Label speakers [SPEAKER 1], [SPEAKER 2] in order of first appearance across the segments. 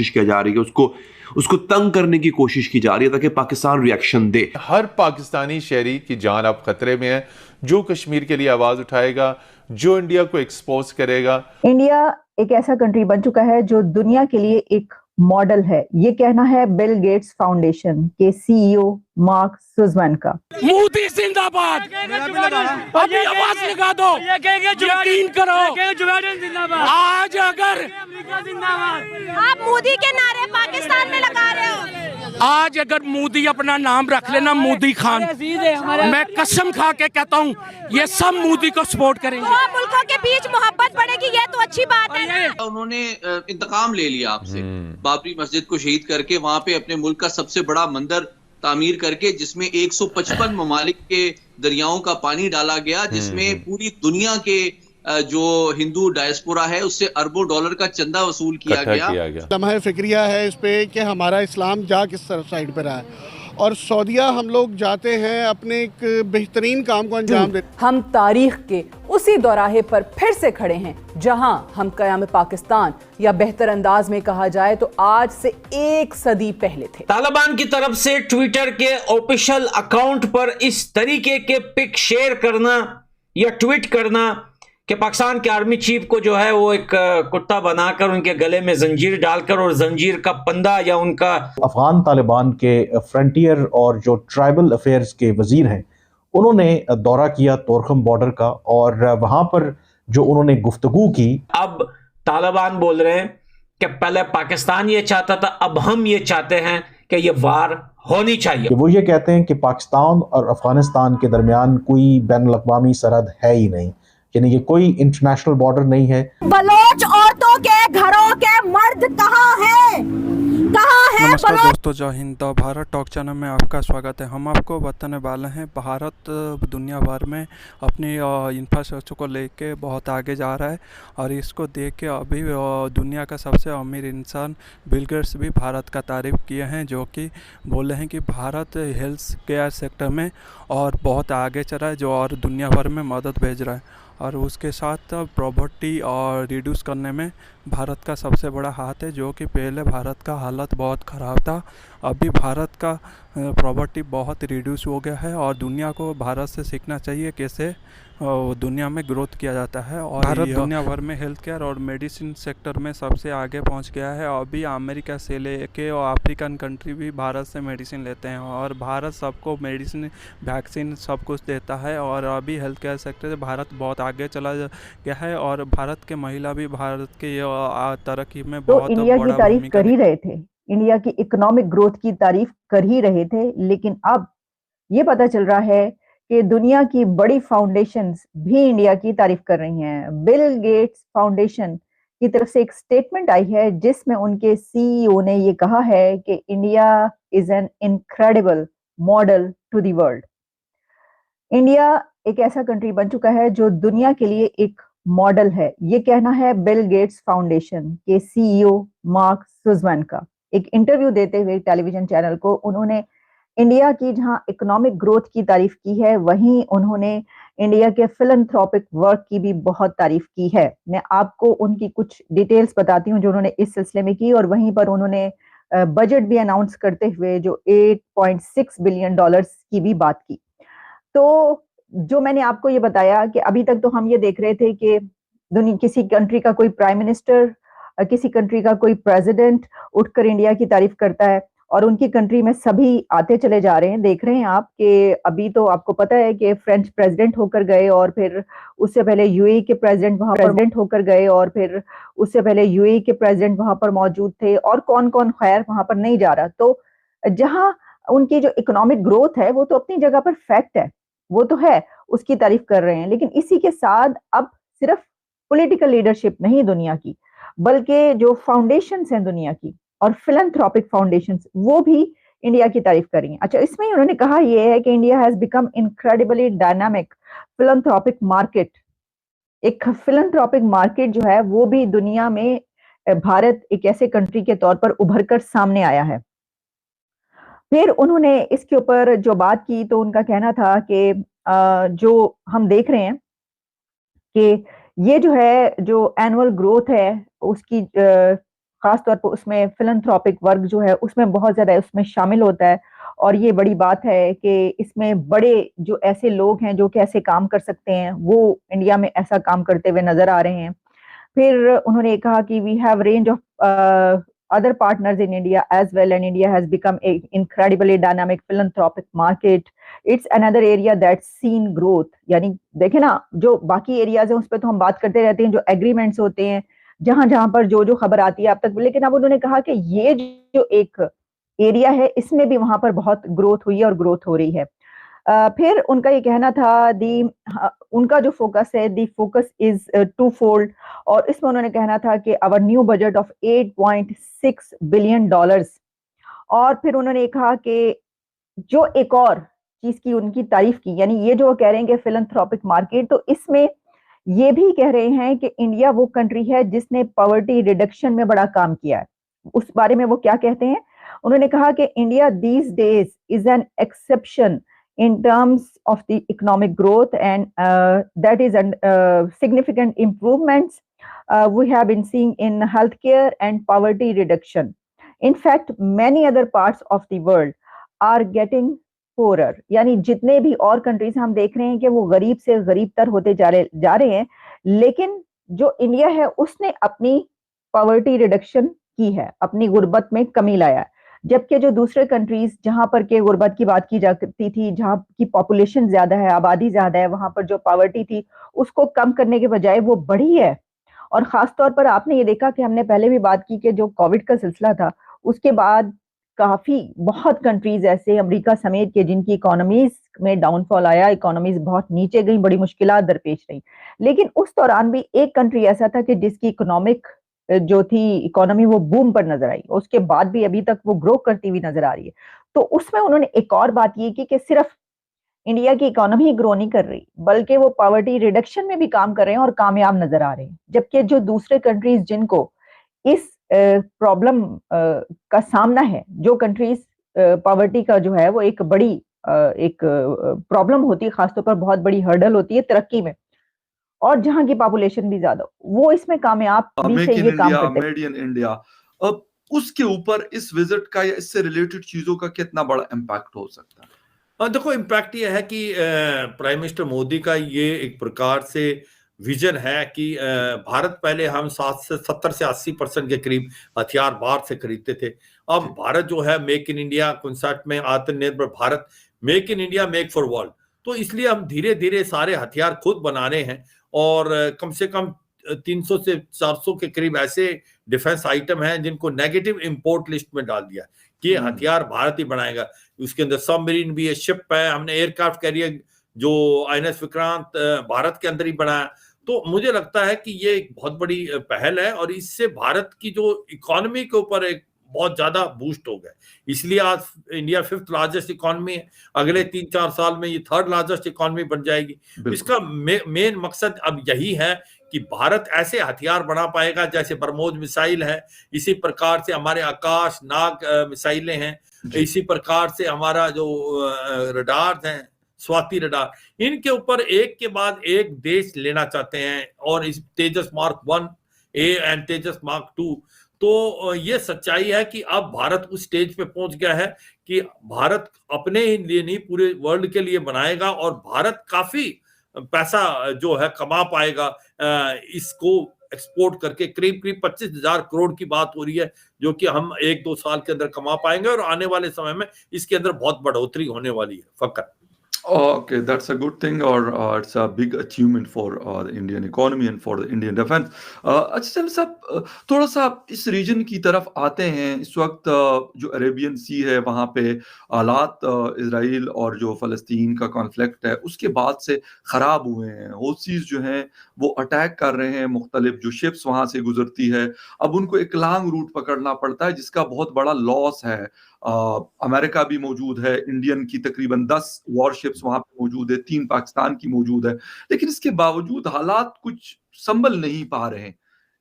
[SPEAKER 1] किया जा रही है, उसको उसको तंग करने की कोशिश की जा रही है ताकि पाकिस्तान रिएक्शन दे।
[SPEAKER 2] हर पाकिस्तानी शहरी की जान अब खतरे में है। जो कश्मीर के लिए आवाज उठाएगा, जो इंडिया को एक्सपोज करेगा।
[SPEAKER 3] इंडिया एक ऐसा कंट्री बन चुका है जो दुनिया के लिए एक मॉडल है, ये कहना है बिल गेट्स फाउंडेशन के सीईओ मार्क सुजमैन का।
[SPEAKER 4] मोदी जिंदाबाद, अभी आवाज लगा दो, यकीन करो, आज अगर
[SPEAKER 5] आप मोदी के नारे पाकिस्तान में लगा रहे हो,
[SPEAKER 4] आज अगर मोदी अपना नाम रख लेना मोदी खान, मैं कसम खा के कहता हूँ ये सब मोदी को सपोर्ट करेंगे।
[SPEAKER 5] दो मुल्कों के बीच मोहब्बत बढ़ेगी, ये तो अच्छी बात है।
[SPEAKER 6] उन्होंने इंतकाम ले लिया आपसे, बाबरी मस्जिद को शहीद करके वहां पे अपने मुल्क का सबसे बड़ा मंदिर तामीर करके, जिसमें 155 ममालिक के दरियाओं का पानी डाला गया, जिसमें पूरी दुनिया के जो हिंदू डायस्पोरा है उससे अरबों डॉलर का चंदा वसूल किया गया।
[SPEAKER 7] लम्हा फिक्रिया है इस पे कि हमारा इस्लाम जा किस साइड पर रहा है, और सऊदिया हम लोग जाते हैं अपने एक बेहतरीन काम को अंजाम देते।
[SPEAKER 8] हम तारीख के उसी दौराहे पर फिर से खड़े हैं जहां हम कयाम पाकिस्तान या बेहतर अंदाज में कहा जाए तो आज से 1 सदी पहले थे।
[SPEAKER 9] तालिबान की तरफ से ट्विटर के ऑफिशियल अकाउंट पर इस तरीके के पिक शेयर करना या ट्वीट करना कि पाकिस्तान के आर्मी चीफ को जो है वो एक कुत्ता बनाकर उनके गले में जंजीर डालकर और जंजीर का पंदा या उनका
[SPEAKER 10] अफगान तालिबान के फ्रंटियर और जो ट्राइबल अफेयर्स के वजीर हैं उन्होंने दौरा किया तोरखम बॉर्डर का, और वहां पर जो उन्होंने गुफ्तगू की।
[SPEAKER 9] अब तालिबान बोल रहे हैं कि पहले पाकिस्तान ये चाहता था, अब हम ये चाहते हैं कि ये वार होनी चाहिए।
[SPEAKER 10] वो ये कहते हैं कि पाकिस्तान और अफगानिस्तान के दरमियान कोई बैनुल अक़वामी सरहद है ही नहीं, यानी कि कोई इंटरनेशनल बॉर्डर नहीं है।
[SPEAKER 5] बलोच औरतों के घरों के मर्द कहाँ हैं?
[SPEAKER 11] नमस्कार दोस्तों, जय हिंद। भारत टॉक चैनल में आपका स्वागत है। हम आपको बताने वाले हैं भारत दुनिया भर में अपनी इंफ्रास्ट्रक्चर को लेके बहुत आगे जा रहा है, और इसको देख के अभी दुनिया का सबसे अमीर इंसान बिल गेट्स भी भारत का तारीफ़ किए हैं, जो कि बोले हैं कि भारत हेल्थ केयर सेक्टर में और बहुत आगे चला है, जो और दुनिया भर में मदद भेज रहा है, और उसके साथ प्रॉपर्टी और रिड्यूस करने में भारत का सबसे बड़ा हाथ है, जो कि पहले भारत का हालत बहुत ख़राब था। अभी भारत का प्रॉपर्टी बहुत रिड्यूस हो गया है, और दुनिया को भारत से सीखना चाहिए कैसे दुनिया में ग्रोथ किया जाता है। और भारत दुनिया भर में हेल्थ केयर और मेडिसिन सेक्टर में सबसे आगे पहुंच गया है। अभी अमेरिका से लेके और अफ्रीकन कंट्री भी भारत से मेडिसिन लेते हैं, और भारत सबको मेडिसिन वैक्सीन सब कुछ देता है, और अभी हेल्थ केयर सेक्टर से भारत बहुत आगे चला गया है, और भारत के महिला भी भारत के तरक्की में बहुत
[SPEAKER 3] इंडिया की तारीफ कर ही रहे थे, इंडिया की इकोनॉमिक ग्रोथ की तारीफ कर ही रहे थे, लेकिन अब ये पता चल रहा है कि दुनिया की बड़ी फाउंडेशंस भी इंडिया की तारीफ कर रही हैं। बिल गेट्स फाउंडेशन की तरफ से एक स्टेटमेंट आई है जिसमें उनके सीईओ ने ये कहा है कि India is an incredible model to the world. India एक ऐसा कंट्री बन चुका है जो दुनिया के लिए एक मॉडल है, ये कहना है बिल गेट्स फाउंडेशन के सीईओ मार्क सुजमैन का। एक इंटरव्यू देते हुए टेलीविजन चैनल को उन्होंने इंडिया की जहां इकोनॉमिक ग्रोथ की तारीफ की है, वहीं उन्होंने इंडिया के फिलैंथ्रोपिक वर्क की भी बहुत तारीफ की है। मैं आपको उनकी कुछ डिटेल्स बताती हूँ जो उन्होंने इस सिलसिले में की, और वहीं पर उन्होंने बजट भी अनाउंस करते हुए जो 8.6 बिलियन डॉलर्स की भी बात की। तो जो मैंने आपको ये बताया कि अभी तक तो हम ये देख रहे थे कि किसी कंट्री का कोई प्राइम मिनिस्टर, किसी कंट्री का कोई प्रेसिडेंट उठकर इंडिया की तारीफ करता है, और उनकी कंट्री में सभी आते चले जा रहे हैं। देख रहे हैं आप कि अभी तो आपको पता है कि फ्रेंच प्रेसिडेंट होकर गए, और फिर उससे पहले यूएई के प्रेसिडेंट वहां प्रेसिडेंट होकर गए, और फिर उससे पहले यूएई के प्रेसिडेंट वहां पर मौजूद थे, और कौन कौन खैर वहां पर नहीं जा रहा। तो जहां उनकी जो इकोनॉमिक ग्रोथ है वो तो अपनी जगह पर फैक्ट है, वो तो है, उसकी तारीफ कर रहे हैं, लेकिन इसी के साथ अब सिर्फ पॉलिटिकल लीडरशिप नहीं दुनिया की, बल्कि जो फाउंडेशंस हैं दुनिया की और फिलैंथ्रोपिक फाउंडेशंस, वो भी इंडिया की तारीफ कर रही हैं। अच्छा, इसमें ही उन्होंने कहा यह है कि India has become incredibly dynamic philanthropic market. एक फिलैंथ्रोपिक मार्केट जो है वो भी दुनिया में भारत एक ऐसे कंट्री के तौर पर उभर कर सामने आया है। फिर उन्होंने इसके ऊपर जो बात की तो उनका कहना था कि जो हम देख रहे हैं कि ये जो है जो एनुअल ग्रोथ है उसकी खासतौर पर उसमें फिलंथ्रोपिक वर्क जो है उसमें बहुत ज्यादा उसमें शामिल होता है। और ये बड़ी बात है कि इसमें बड़े जो ऐसे लोग हैं जो कि ऐसे काम कर सकते हैं वो इंडिया में ऐसा काम करते हुए नजर आ रहे हैं। फिर उन्होंने कहा कि we have range of other partners in India as well, and India has become a incredibly dynamic philanthropic market. It's another area that's seen growth. यानी देखे ना, जो बाकी एरियाज हैं उस पर तो हम बात करते रहते हैं, जो एग्रीमेंट्स होते हैं जहां जहां पर जो जो खबर आती है अब तक, लेकिन अब उन्होंने कहा कि ये जो एक एरिया है इसमें भी वहां पर बहुत ग्रोथ हुई है और ग्रोथ हो रही है। फिर उनका ये कहना था उनका जो फोकस है, the focus is twofold, और इसमें उन्होंने कहना था कि our new budget of $8.6 billion. और फिर उन्होंने कहा कि जो एक और चीज की उनकी तारीफ की, यानी ये जो कह रहे हैं कि फिलंथ्रोपिक मार्केट, तो इसमें ये भी कह रहे हैं कि इंडिया वो कंट्री है जिसने पॉवर्टी रिडक्शन में बड़ा काम किया है। उस बारे में वो क्या कहते हैं, उन्होंने कहा कि India these days is an exception in terms of the economic growth, and that is significant improvements we have been seeing in healthcare and poverty reduction. In fact, many other parts of the world are getting poorer. यानी जितने भी और countries हम देख रहे हैं कि वो गरीब से गरीब तर होते जा रहे हैं, लेकिन जो इंडिया है उसने अपनी पॉवर्टी रिडक्शन की है, अपनी गुर्बत में कमी लाया है। जबकि जो दूसरे कंट्रीज जहां पर के गुर्बत की बात की जाती थी, जहां की पॉपुलेशन ज्यादा है, आबादी ज्यादा है, वहां पर जो पॉवर्टी थी उसको कम करने के बजाय वो बढ़ी है। और खास तौर पर आपने ये देखा कि हमने पहले भी बात की कि जो कोविड का सिलसिला था उसके बाद काफी बहुत कंट्रीज ऐसे अमेरिका समेत के जिनकी इकोनॉमीज में डाउनफॉल आया, इकोनॉमीज बहुत नीचे गई, बड़ी मुश्किलात दरपेश रही। लेकिन उस दौरान भी एक कंट्री ऐसा था कि जिसकी इकोनॉमिक जो थी इकोनॉमी वो बूम पर नजर आई, उसके बाद भी अभी तक वो ग्रो करती हुई नजर आ रही है। तो उसमें उन्होंने एक और बात ये की कि सिर्फ इंडिया की इकोनॉमी ग्रो नहीं कर रही बल्कि वो पॉवर्टी रिडक्शन में भी काम कर रहे हैं और कामयाब नजर आ रहे हैं। जबकि जो दूसरे कंट्रीज जिनको इस प्रॉब्लम का सामना है, जो कंट्रीज पॉवर्टी का जो है वो एक बड़ी एक प्रॉब्लम होती है, खासतौर पर बहुत बड़ी हर्डल होती है तरक्की में, और जहां की पॉपुलेशन भी ज्यादा, वो इसमें कामयाब भी से ये काम करते हैं।
[SPEAKER 12] मेड इन इंडिया, अब उसके ऊपर इस विजिट का या इससे रिलेटेड चीजों का कितना बड़ा इम्पैक्ट हो सकता है?
[SPEAKER 13] देखो, इम्पैक्ट ये है कि प्राइम मिनिस्टर मोदी का ये एक प्रकार से विजन है कि भारत पहले हम 70 से 80% के करीब हथियार बाहर से खरीदते थे। अब भारत जो है मेक इन इंडिया कॉन्सेप्ट में, आत्मनिर्भर Bharat, make in India make for world, तो इसलिए हम धीरे धीरे सारे हथियार खुद बना रहे हैं और कम से कम 300 से 400 के करीब ऐसे डिफेंस आइटम हैं जिनको नेगेटिव इंपोर्ट लिस्ट में डाल दिया कि हथियार भारत ही बनाएगा। उसके अंदर सबमरीन भी है, शिप है, हमने एयरक्राफ्ट कैरियर जो INS विक्रांत भारत के अंदर ही बनाया। तो मुझे लगता है कि ये एक बहुत बड़ी पहल है और इससे भारत की जो इकोनॉमी के ऊपर एक बहुत ज्यादा बूस्ट हो गया। इसलिए आज इंडिया 5th लार्जेस्ट इकोनॉमी है, अगले 3-4 साल में ये 3rd लार्जेस्ट इकोनॉमी बन जाएगी। इसका मेन मकसद अब यही है कि भारत ऐसे हथियार बना पाएगा, जैसे ब्रह्मोस मिसाइल है, इसी प्रकार से हमारे आकाश नाग मिसाइलें हैं, इसी प्रकार से हमारा जो रडार हैं, स्वाति रडार, इनके ऊपर एक के बाद एक देश लेना चाहते हैं। और इस Tejas mark 1A and Tejas mark 2, तो ये सच्चाई है कि अब भारत उस स्टेज पे पहुंच गया है कि भारत अपने ही लिए नहीं पूरे वर्ल्ड के लिए बनाएगा और भारत काफी पैसा जो है कमा पाएगा इसको एक्सपोर्ट करके। करीब 25,000 करोड़ की बात हो रही है जो कि हम 1-2 साल के अंदर कमा पाएंगे और आने वाले समय में इसके अंदर बहुत बढ़ोतरी होने वाली है। फकर
[SPEAKER 12] Okay, that's a good thing, or it's a big achievement for the Indian economy and for the Indian defense. अच्छा साहब, थोड़ा सा इस रीजन की तरफ आते हैं। इस वक्त जो अरेबियन सी है वहाँ पे हालात इजराइल और जो फ़लस्तीन का कॉन्फ्लिक्ट है उसके बाद से ख़राब हुए हैं। हौसीज़ जो हैं वो अटैक कर रहे हैं, मुख्तलिफ जो शिप्स वहाँ से गुजरती है, अब उनको एक लॉन्ग रूट पकड़ना पड़ता है जिसका बहुत बड़ा लॉस है। अमेरिका भी मौजूद है, इंडियन की तकरीबन 10 वॉरशिप्स वहां पे मौजूद है, 3 पाकिस्तान की मौजूद है, लेकिन इसके बावजूद हालात कुछ संभल नहीं पा रहे हैं।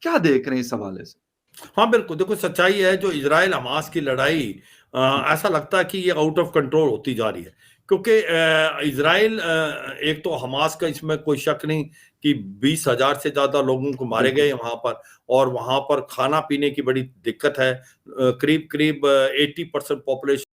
[SPEAKER 12] क्या देख रहे हैं इस हवाले से?
[SPEAKER 13] हाँ बिल्कुल, देखो सच्चाई है, जो इजराइल हमास की लड़ाई ऐसा लगता है कि ये आउट ऑफ कंट्रोल होती जा रही है, क्योंकि इजराइल एक तो हमास का इसमें कोई शक नहीं कि 20,000 से ज्यादा लोगों को मारे गए वहां पर, और वहां पर खाना पीने की बड़ी दिक्कत है। करीब करीब 80% पॉपुलेशन